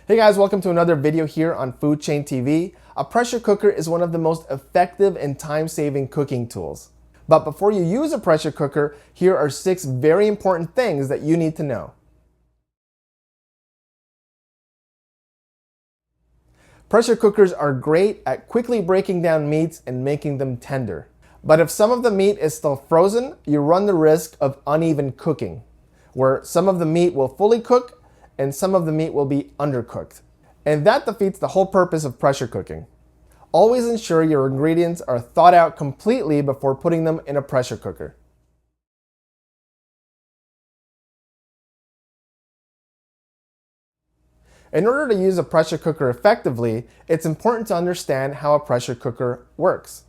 Hey guys, welcome to another video here on Food Chain TV. A pressure cooker is one of the most effective and time-saving cooking tools. But before you use a pressure cooker, here are 6 very important things that you need to know. Pressure cookers are great at quickly breaking down meats and making them tender. But if some of the meat is still frozen, you run the risk of uneven cooking, where some of the meat will fully cook and some of the meat will be undercooked. And that defeats the whole purpose of pressure cooking. Always ensure your ingredients are thought out completely before putting them in a pressure cooker. In order to use a pressure cooker effectively, it's important to understand how a pressure cooker works.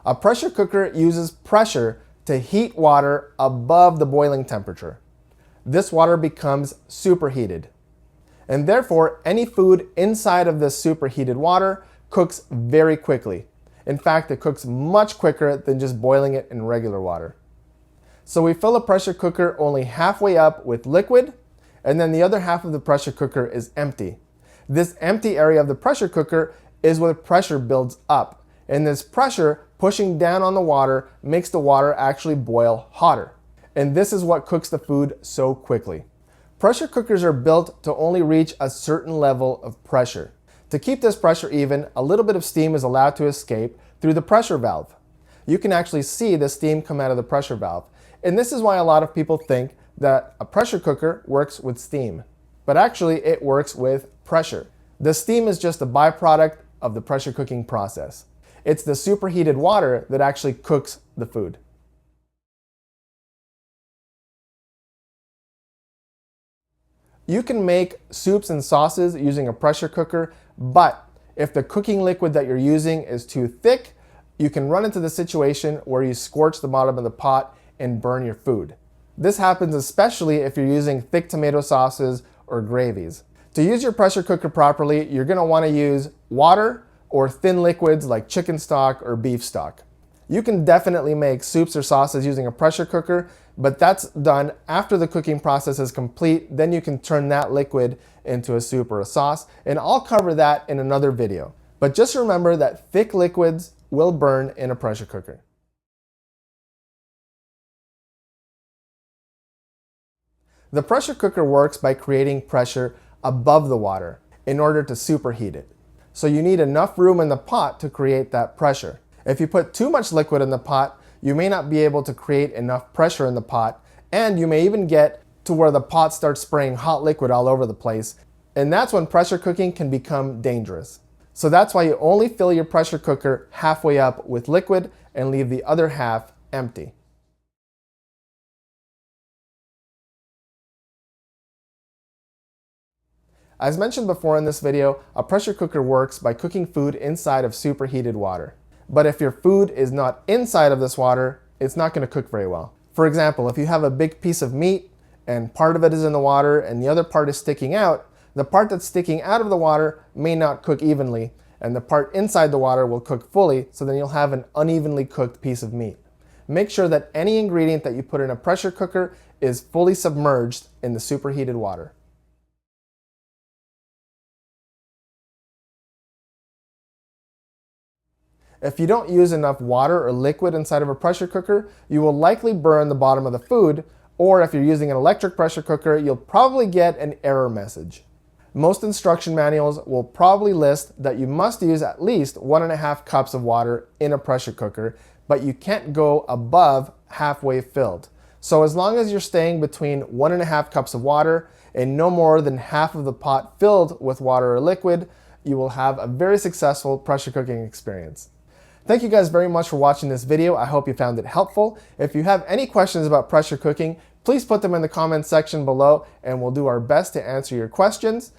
A pressure cooker uses pressure to heat water above the boiling temperature. This water becomes superheated. And therefore, any food inside of this superheated water cooks very quickly. In fact, it cooks much quicker than just boiling it in regular water. So we fill a pressure cooker only halfway up with liquid, and then the other half of the pressure cooker is empty. This empty area of the pressure cooker is where pressure builds up, and this pressure pushing down on the water makes the water actually boil hotter. And this is what cooks the food so quickly. Pressure cookers are built to only reach a certain level of pressure. To keep this pressure even, a little bit of steam is allowed to escape through the pressure valve. You can actually see the steam come out of the pressure valve. And this is why a lot of people think that a pressure cooker works with steam. But actually, it works with pressure. The steam is just a byproduct of the pressure cooking process. It's the superheated water that actually cooks the food. You can make soups and sauces using a pressure cooker, but if the cooking liquid that you're using is too thick, you can run into the situation where you scorch the bottom of the pot and burn your food. This happens especially if you're using thick tomato sauces or gravies. To use your pressure cooker properly, you're going to want to use water or thin liquids like chicken stock or beef stock. You can definitely make soups or sauces using a pressure cooker, but that's done after the cooking process is complete. Then you can turn that liquid into a soup or a sauce, and I'll cover that in another video. But just remember that thick liquids will burn in a pressure cooker. The pressure cooker works by creating pressure above the water in order to superheat it. So you need enough room in the pot to create that pressure. If you put too much liquid in the pot, you may not be able to create enough pressure in the pot, and you may even get to where the pot starts spraying hot liquid all over the place, and that's when pressure cooking can become dangerous. So that's why you only fill your pressure cooker halfway up with liquid and leave the other half empty. As mentioned before in this video, a pressure cooker works by cooking food inside of superheated water. But if your food is not inside of this water, it's not going to cook very well. For example, if you have a big piece of meat and part of it is in the water and the other part is sticking out, the part that's sticking out of the water may not cook evenly, and the part inside the water will cook fully, so then you'll have an unevenly cooked piece of meat. Make sure that any ingredient that you put in a pressure cooker is fully submerged in the superheated water. If you don't use enough water or liquid inside of a pressure cooker, you will likely burn the bottom of the food, or if you're using an electric pressure cooker, you'll probably get an error message. Most instruction manuals will probably list that you must use at least 1.5 cups of water in a pressure cooker, but you can't go above halfway filled. So as long as you're staying between 1.5 cups of water and no more than half of the pot filled with water or liquid, you will have a very successful pressure cooking experience. Thank you guys very much for watching this video. I hope you found it helpful. If you have any questions about pressure cooking, please put them in the comments section below and we'll do our best to answer your questions.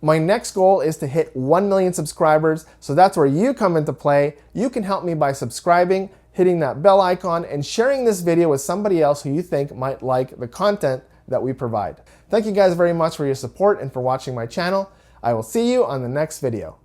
My next goal is to hit 1 million subscribers, so that's where you come into play. You can help me by subscribing, hitting that bell icon, and sharing this video with somebody else who you think might like the content that we provide. Thank you guys very much for your support and for watching my channel. I will see you on the next video.